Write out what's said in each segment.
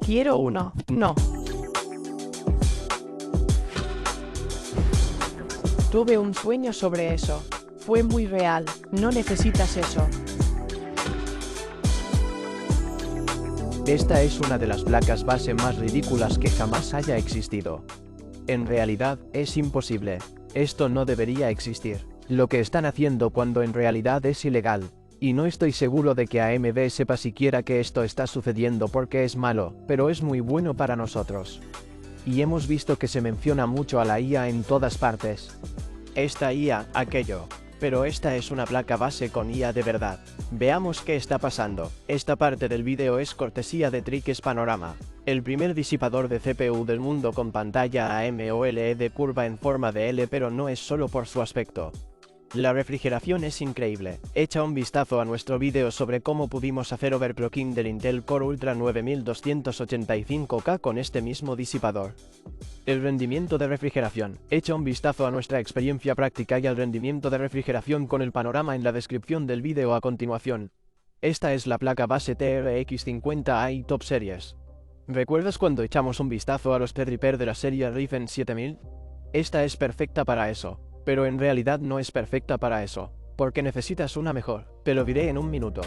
Quiero uno. No. Tuve un sueño sobre eso. Fue muy real. No necesitas eso. Esta es una de las placas base más ridículas que jamás haya existido. En realidad, es imposible. Esto no debería existir. Lo que están haciendo cuando en realidad es ilegal. Y no estoy seguro de que AMD sepa siquiera que esto está sucediendo porque es malo, pero es muy bueno para nosotros. Y hemos visto que se menciona mucho a la IA en todas partes. Esta IA, aquello. Pero esta es una placa base con IA de verdad. Veamos qué está pasando. Esta parte del vídeo es cortesía de Trix Panorama, el primer disipador de CPU del mundo con pantalla AMOLED curva en forma de L, pero no es solo por su aspecto. La refrigeración es increíble. Echa un vistazo a nuestro vídeo sobre cómo pudimos hacer overclocking del Intel Core Ultra 9285K con este mismo disipador. El rendimiento de refrigeración. Echa un vistazo a nuestra experiencia práctica y al rendimiento de refrigeración con el panorama en la descripción del vídeo a continuación. Esta es la placa base TRX 50i Top Series. ¿Recuerdas cuando echamos un vistazo a los Threadripper de la serie Ryzen 7000? Esta es perfecta para eso. Pero en realidad no es perfecta para eso, porque necesitas una mejor. Te lo diré en un minuto.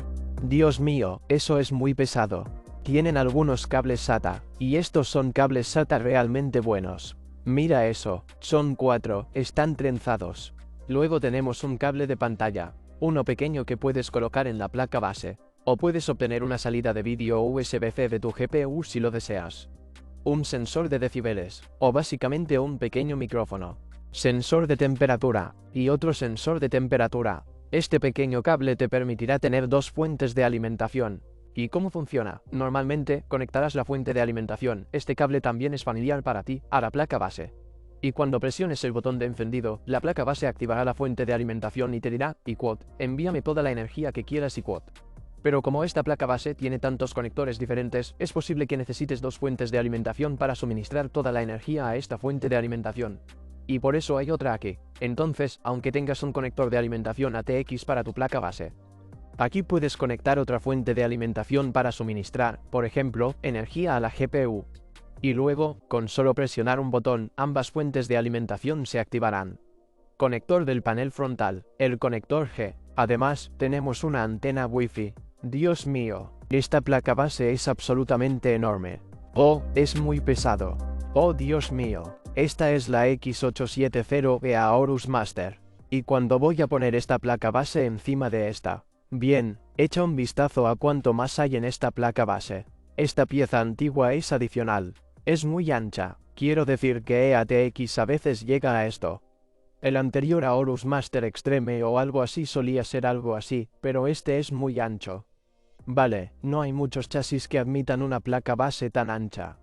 Dios mío, eso es muy pesado. Tienen algunos cables SATA, y estos son cables SATA realmente buenos. Mira eso, son 4, están trenzados. Luego tenemos un cable de pantalla, uno pequeño que puedes colocar en la placa base, o puedes obtener una salida de vídeo USB-C de tu GPU si lo deseas. Un sensor de decibeles, o básicamente un pequeño micrófono. Sensor de temperatura, y otro sensor de temperatura. Este pequeño cable te permitirá tener dos fuentes de alimentación. ¿Y cómo funciona? Normalmente, conectarás la fuente de alimentación, este cable también es familiar para ti, a la placa base. Y cuando presiones el botón de encendido, la placa base activará la fuente de alimentación y te dirá, iQuot, envíame toda la energía que quieras iQuot. Pero como esta placa base tiene tantos conectores diferentes, es posible que necesites dos fuentes de alimentación para suministrar toda la energía a esta fuente de alimentación. Y por eso hay otra aquí. Entonces, aunque tengas un conector de alimentación ATX para tu placa base, aquí puedes conectar otra fuente de alimentación para suministrar, por ejemplo, energía a la GPU. Y luego, con solo presionar un botón, ambas fuentes de alimentación se activarán. Conector del panel frontal, el conector G. Además, tenemos una antena Wi-Fi. Dios mío, esta placa base es absolutamente enorme. Oh, es muy pesado. Oh Dios mío. Esta es la X870E Aorus Master. Y cuando voy a poner esta placa base encima de esta. Bien, echa un vistazo a cuánto más hay en esta placa base. Esta pieza antigua es adicional. Es muy ancha. Quiero decir que ATX a veces llega a esto. El anterior Aorus Master Extreme o algo así solía ser algo así, pero este es muy ancho. Vale, no hay muchos chasis que admitan una placa base tan ancha.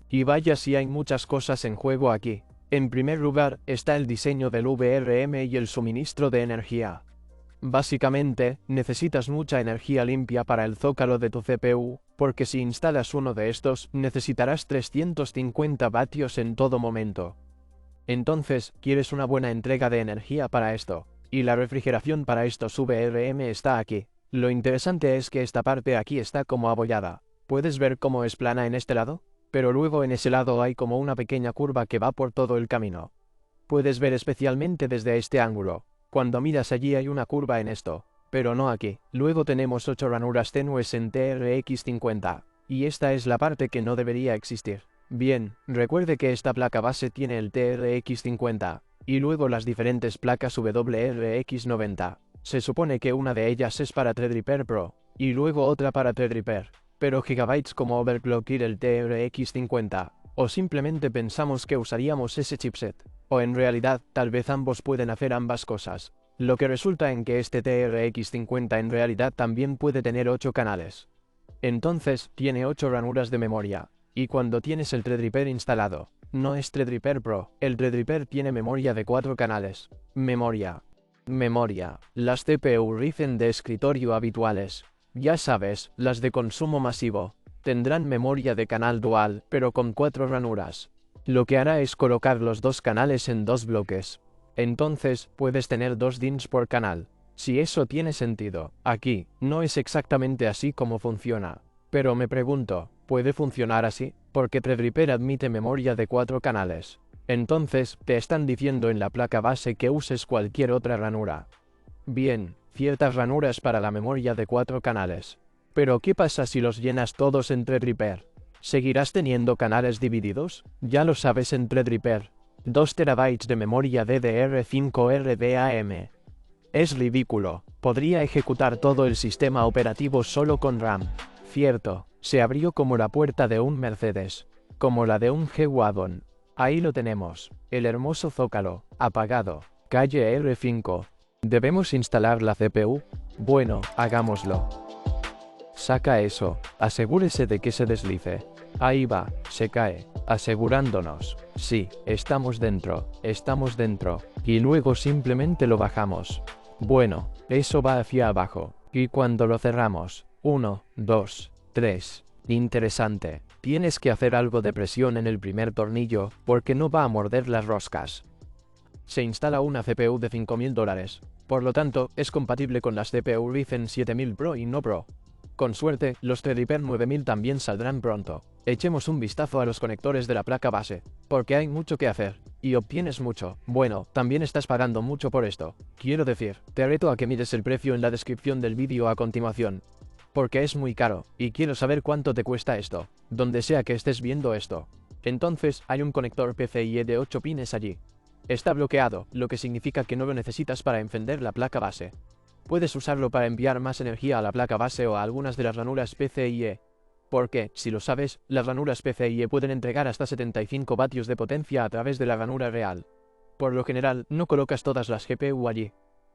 Y vaya si hay muchas cosas en juego aquí. En primer lugar, está el diseño del VRM y el suministro de energía. Básicamente, necesitas mucha energía limpia para el zócalo de tu CPU, porque si instalas uno de estos, necesitarás 350 vatios en todo momento. Entonces, quieres una buena entrega de energía para esto, y la refrigeración para estos VRM está aquí. Lo interesante es que esta parte aquí está como abollada. ¿Puedes ver cómo es plana en este lado? Pero luego en ese lado hay como una pequeña curva que va por todo el camino. Puedes ver especialmente desde este ángulo. Cuando miras allí hay una curva en esto, pero no aquí. Luego tenemos 8 ranuras tenues en TRX 50, y esta es la parte que no debería existir. Bien, recuerde que esta placa base tiene el TRX 50, y luego las diferentes placas WRX 90. Se supone que una de ellas es para Threadripper Pro, y luego otra para Threadripper. Pero gigabytes como overclockir el TRX 50, o simplemente pensamos que usaríamos ese chipset, o en realidad, tal vez ambos pueden hacer ambas cosas, lo que resulta en que este TRX 50 en realidad también puede tener 8 canales. Entonces, tiene 8 ranuras de memoria, y cuando tienes el Threadripper instalado, no es Threadripper Pro, el Threadripper tiene memoria de 4 canales. Memoria. Las CPU Ryzen de escritorio habituales. Ya sabes, las de consumo masivo, tendrán memoria de canal dual, pero con 4 ranuras. Lo que hará es colocar los dos canales en 2 bloques. Entonces, puedes tener 2 DIMMs por canal. Si eso tiene sentido, aquí, no es exactamente así como funciona. Pero me pregunto, Puede funcionar así, porque Threadripper admite memoria de 4 canales. Entonces, te están diciendo en la placa base que uses cualquier otra ranura. Bien, ciertas ranuras para la memoria de 4 canales. Pero ¿qué pasa si los llenas todos en Threadripper? ¿Seguirás teniendo canales divididos? Ya lo sabes en Threadripper. 2 TB de memoria DDR5 RDAM. Es ridículo. Podría ejecutar todo el sistema operativo solo con RAM. Cierto, se abrió como la puerta de un Mercedes. Como la de un G-Wagon. Ahí lo tenemos. El hermoso zócalo, apagado. Calle R5. ¿Debemos instalar la CPU? Bueno, hagámoslo. Saca eso. Asegúrese de que se deslice. Ahí va, se cae. Asegurándonos. Sí, estamos dentro. Y luego simplemente lo bajamos. Bueno, eso va hacia abajo. Y cuando lo cerramos. 1, 2, 3. Interesante. Tienes que hacer algo de presión en el primer tornillo, porque no va a morder las roscas. Se instala una CPU de $5000. Por lo tanto, es compatible con las CPU Ryzen 7000 Pro y no Pro. Con suerte, los Threadripper 9000 también saldrán pronto. Echemos un vistazo a los conectores de la placa base, porque hay mucho que hacer, y obtienes mucho. Bueno, también estás pagando mucho por esto. Quiero decir, te reto a que mires el precio en la descripción del vídeo a continuación. Porque es muy caro, y quiero saber cuánto te cuesta esto, donde sea que estés viendo esto. Entonces, hay un conector PCIe de 8 pines allí. Está bloqueado, lo que significa que no lo necesitas para encender la placa base. Puedes usarlo para enviar más energía a la placa base o a algunas de las ranuras PCIe. Porque, si lo sabes, las ranuras PCIe pueden entregar hasta 75 vatios de potencia a través de la ranura real. Por lo general, no colocas todas las GPU allí.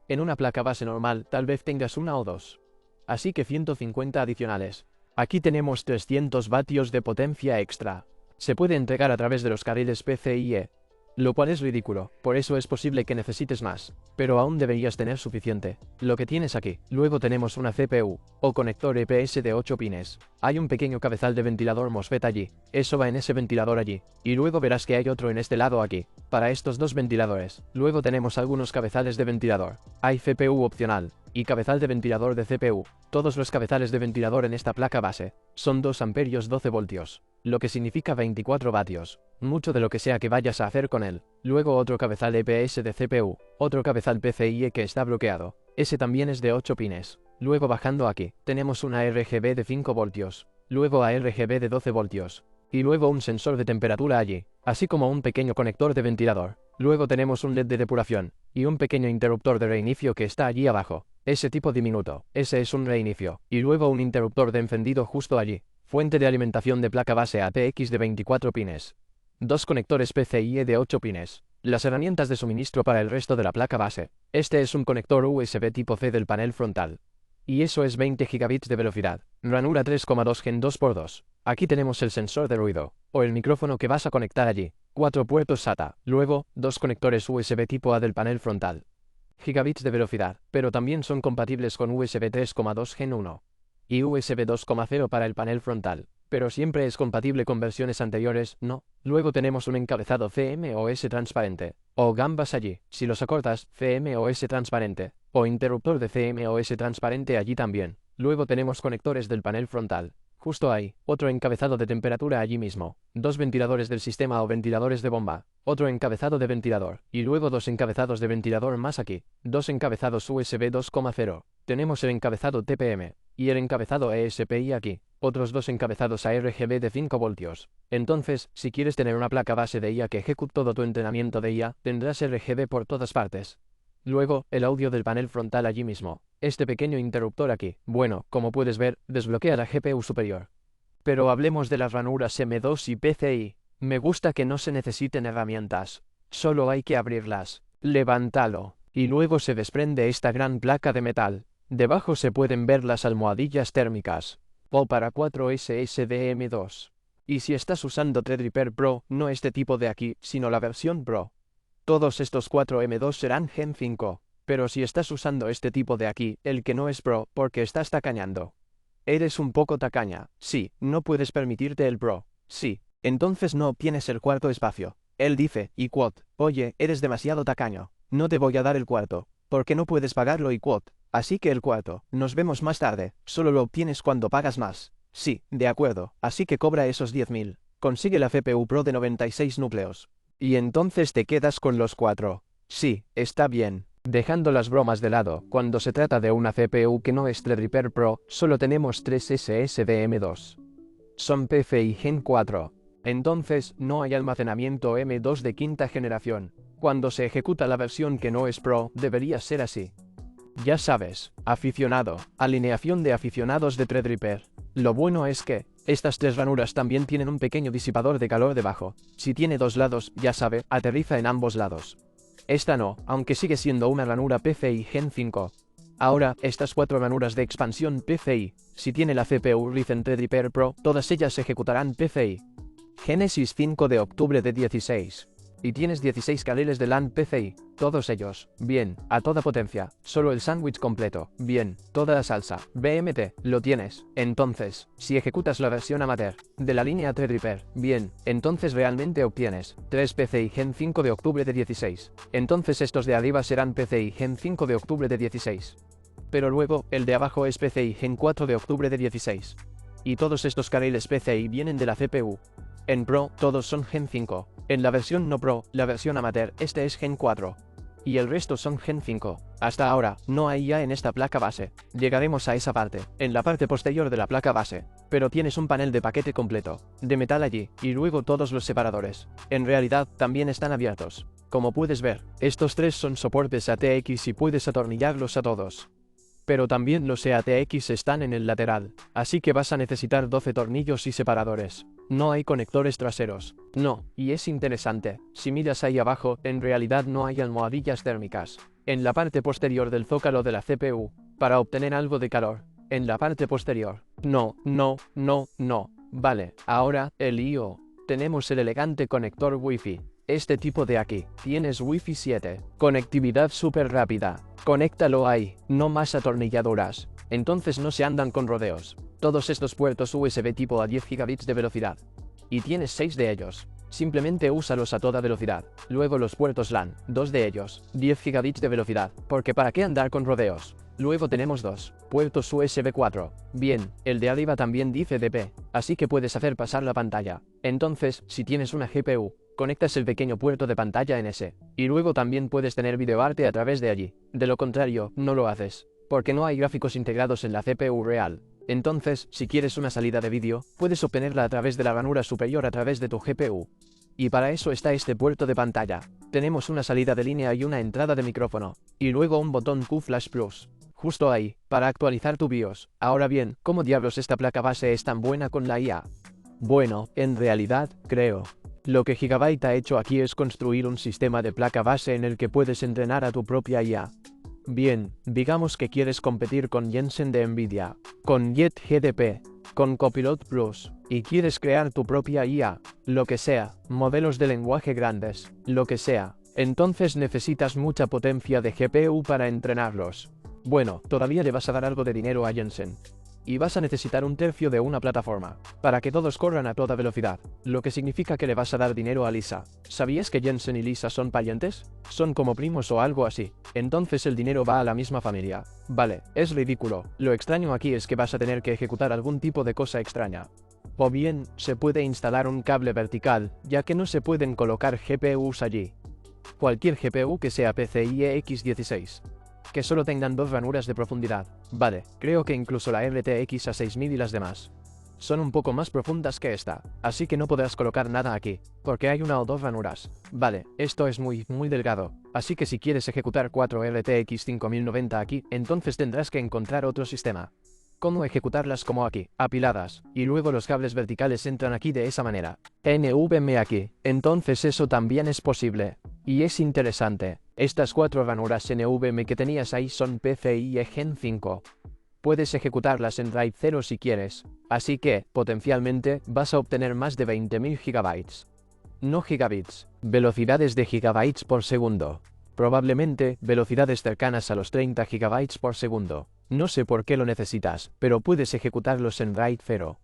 En una placa base normal, tal vez tengas una o dos. Así que 150 adicionales. Aquí tenemos 300 vatios de potencia extra. Se puede entregar a través de los carriles PCIe. Lo cual es ridículo, por eso es posible que necesites más, pero aún deberías tener suficiente. Lo que tienes aquí. Luego tenemos una CPU, o conector EPS de 8 pines. Hay un pequeño cabezal de ventilador MOSFET allí, eso va en ese ventilador allí, y luego verás que hay otro en este lado aquí, para estos dos ventiladores. Luego tenemos algunos cabezales de ventilador. Hay CPU opcional, y cabezal de ventilador de CPU. Todos los cabezales de ventilador en esta placa base son 2 amperios 12 voltios, lo que significa 24 vatios. Mucho de lo que sea que vayas a hacer con él. Luego otro cabezal EPS de CPU, otro cabezal PCIe que está bloqueado. Ese también es de 8 pines. Luego bajando aquí, tenemos una RGB de 5 voltios, luego a RGB de 12 voltios, y luego un sensor de temperatura allí, así como un pequeño conector de ventilador. Luego tenemos un LED de depuración, y un pequeño interruptor de reinicio que está allí abajo. Ese tipo diminuto, ese es un reinicio, y luego un interruptor de encendido justo allí. Fuente de alimentación de placa base ATX de 24 pines. 2 conectores PCIe de 8 pines. Las herramientas de suministro para el resto de la placa base. Este es un conector USB tipo C del panel frontal. Y eso es 20 gigabits de velocidad. Ranura 3,2 Gen 2x2. Aquí tenemos el sensor de ruido, o el micrófono que vas a conectar allí. 4 puertos SATA. Luego, 2 conectores USB tipo A del panel frontal. Gigabits de velocidad, pero también son compatibles con USB 3,2 Gen 1. Y USB 2,0 para el panel frontal. Pero siempre es compatible con versiones anteriores, ¿no? Luego tenemos un encabezado CMOS transparente, o gambas allí, si los acortas, CMOS transparente, o interruptor de CMOS transparente allí también. Luego tenemos conectores del panel frontal. Justo ahí, otro encabezado de temperatura allí mismo, 2 ventiladores del sistema o ventiladores de bomba, otro encabezado de ventilador, y luego 2 encabezados de ventilador más aquí, 2 encabezados USB 2,0. Tenemos el encabezado TPM, y el encabezado ESPI aquí, otros 2 encabezados a RGB de 5 voltios. Entonces, si quieres tener una placa base de IA que ejecute todo tu entrenamiento de IA, tendrás RGB por todas partes. Luego, el audio del panel frontal allí mismo. Este pequeño interruptor aquí, bueno, como puedes ver, desbloquea la GPU superior. Pero hablemos de las ranuras M2 y PCI. Me gusta que no se necesiten herramientas. Solo hay que abrirlas. Levántalo. Y luego se desprende esta gran placa de metal. Debajo se pueden ver las almohadillas térmicas. O para 4 SSD M2. Y si estás usando Threadripper Pro, no este tipo de aquí, sino la versión Pro. Todos estos 4 M2 serán Gen 5, pero si estás usando este tipo de aquí, el que no es Pro, porque estás tacañando. Eres un poco tacaña, sí, no puedes permitirte el Pro, sí, entonces no obtienes el cuarto espacio. Él dice, y quote, oye, eres demasiado tacaño, no te voy a dar el cuarto, porque no puedes pagarlo y quote, así que el cuarto, nos vemos más tarde, solo lo obtienes cuando pagas más. Sí, de acuerdo, así que cobra esos 10.000. Consigue la CPU Pro de 96 núcleos. Y entonces te quedas con los 4. Sí, está bien. Dejando las bromas de lado, cuando se trata de una CPU que no es Threadripper Pro, solo tenemos 3 SSD M2. Son PCI Gen 4. Entonces, no hay almacenamiento M2 de quinta generación. Cuando se ejecuta la versión que no es Pro, debería ser así. Ya sabes, aficionado, alineación de aficionados de Threadripper. Lo bueno es que, estas 3 ranuras también tienen un pequeño disipador de calor debajo. Si tiene 2 lados, ya sabe, aterriza en ambos lados. Esta no, aunque sigue siendo una ranura PCI Gen 5. Ahora, estas 4 ranuras de expansión PCI, si tiene la CPU Ryzen Threadripper Pro, todas ellas ejecutarán PCI. Génesis 5 de octubre de 16. Y tienes 16 carriles de LAN PCI, todos ellos, bien, a toda potencia, solo el sándwich completo, bien, toda la salsa, BMT, lo tienes. Entonces, si ejecutas la versión amateur de la línea Threadripper, bien, entonces realmente obtienes 3 PCI Gen 5 de octubre de 16. Entonces estos de arriba serán PCI Gen 5 de octubre de 16. Pero luego, el de abajo es PCI Gen 4 de octubre de 16. Y todos estos carriles PCI vienen de la CPU. En Pro, todos son Gen 5. En la versión no Pro, la versión amateur, este es Gen 4. Y el resto son Gen 5. Hasta ahora, no hay IA en esta placa base. Llegaremos a esa parte, en la parte posterior de la placa base. Pero tienes un panel de paquete completo, de metal allí, y luego todos los separadores. En realidad, también están abiertos. Como puedes ver, estos 3 son soportes ATX y puedes atornillarlos a todos. Pero también los ATX están en el lateral, así que vas a necesitar 12 tornillos y separadores. No hay conectores traseros. No, y es interesante, si miras ahí abajo, en realidad no hay almohadillas térmicas. En la parte posterior del zócalo de la CPU, para obtener algo de calor. En la parte posterior. No. Vale, ahora, el I/O. Tenemos el elegante conector Wi-Fi. Este tipo de aquí. Tienes Wi-Fi 7. Conectividad súper rápida. Conéctalo ahí, no más atornilladuras. Entonces no se andan con rodeos. Todos estos puertos USB tipo a 10 gigabits de velocidad. Y tienes 6 de ellos. Simplemente úsalos a toda velocidad. Luego los puertos LAN, 2 de ellos, 10 gigabits de velocidad. Porque ¿para qué andar con rodeos? Luego tenemos 2 puertos USB 4. Bien, el de arriba también dice DP, así que puedes hacer pasar la pantalla. Entonces, si tienes una GPU, conectas el pequeño puerto de pantalla en ese. Y luego también puedes tener videoarte a través de allí. De lo contrario, no lo haces. Porque no hay gráficos integrados en la CPU real. Entonces, si quieres una salida de vídeo, puedes obtenerla a través de la ranura superior a través de tu GPU. Y para eso está este puerto de pantalla. Tenemos una salida de línea y una entrada de micrófono. Y luego un botón Q-Flash Plus. Justo ahí, para actualizar tu BIOS. Ahora bien, ¿cómo diablos esta placa base es tan buena con la IA? Bueno, en realidad, creo. Lo que Gigabyte ha hecho aquí es construir un sistema de placa base en el que puedes entrenar a tu propia IA. Bien, digamos que quieres competir con Jensen de Nvidia, con Jet GDP, con Copilot Plus, y quieres crear tu propia IA, lo que sea, modelos de lenguaje grandes, lo que sea. Entonces necesitas mucha potencia de GPU para entrenarlos. Bueno, todavía le vas a dar algo de dinero a Jensen. Y vas a necesitar un tercio de una plataforma, para que todos corran a toda velocidad, lo que significa que le vas a dar dinero a Lisa. ¿Sabías que Jensen y Lisa son parientes? Son como primos o algo así. Entonces el dinero va a la misma familia. Vale, es ridículo. Lo extraño aquí es que vas a tener que ejecutar algún tipo de cosa extraña. O bien, se puede instalar un cable vertical, ya que no se pueden colocar GPUs allí. Cualquier GPU que sea PCIe X16. Que solo tengan 2 ranuras de profundidad. Vale, creo que incluso la RTX A6000 y las demás son un poco más profundas que esta, así que no podrás colocar nada aquí, porque hay 1 o 2 ranuras. Vale, esto es muy delgado, así que si quieres ejecutar 4 RTX 5090 aquí, entonces tendrás que encontrar otro sistema. ¿Cómo ejecutarlas como aquí, apiladas, y luego los cables verticales entran aquí de esa manera? NVMe aquí, entonces eso también es posible. Y es interesante, estas 4 ranuras NVMe que tenías ahí son PCIe Gen 5. Puedes ejecutarlas en RAID 0 si quieres, así que, potencialmente, vas a obtener más de 20.000 gigabytes. No gigabits, velocidades de gigabytes por segundo. Probablemente, velocidades cercanas a los 30 gigabytes por segundo. No sé por qué lo necesitas, pero puedes ejecutarlos en RAID 0.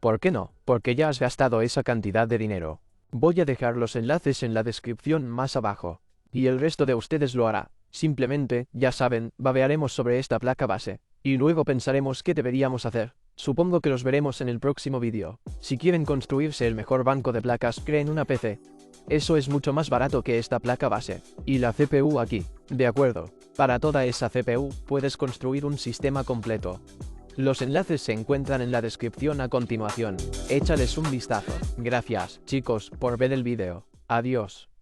¿Por qué no? Porque ya has gastado esa cantidad de dinero. Voy a dejar los enlaces en la descripción más abajo. Y el resto de ustedes lo hará. Simplemente, ya saben, babearemos sobre esta placa base. Y luego pensaremos qué deberíamos hacer. Supongo que los veremos en el próximo vídeo. Si quieren construirse el mejor banco de placas, creen una PC. Eso es mucho más barato que esta placa base. Y la CPU aquí. De acuerdo. Para toda esa CPU, puedes construir un sistema completo. Los enlaces se encuentran en la descripción a continuación. Échales un vistazo. Gracias, chicos, por ver el vídeo. Adiós.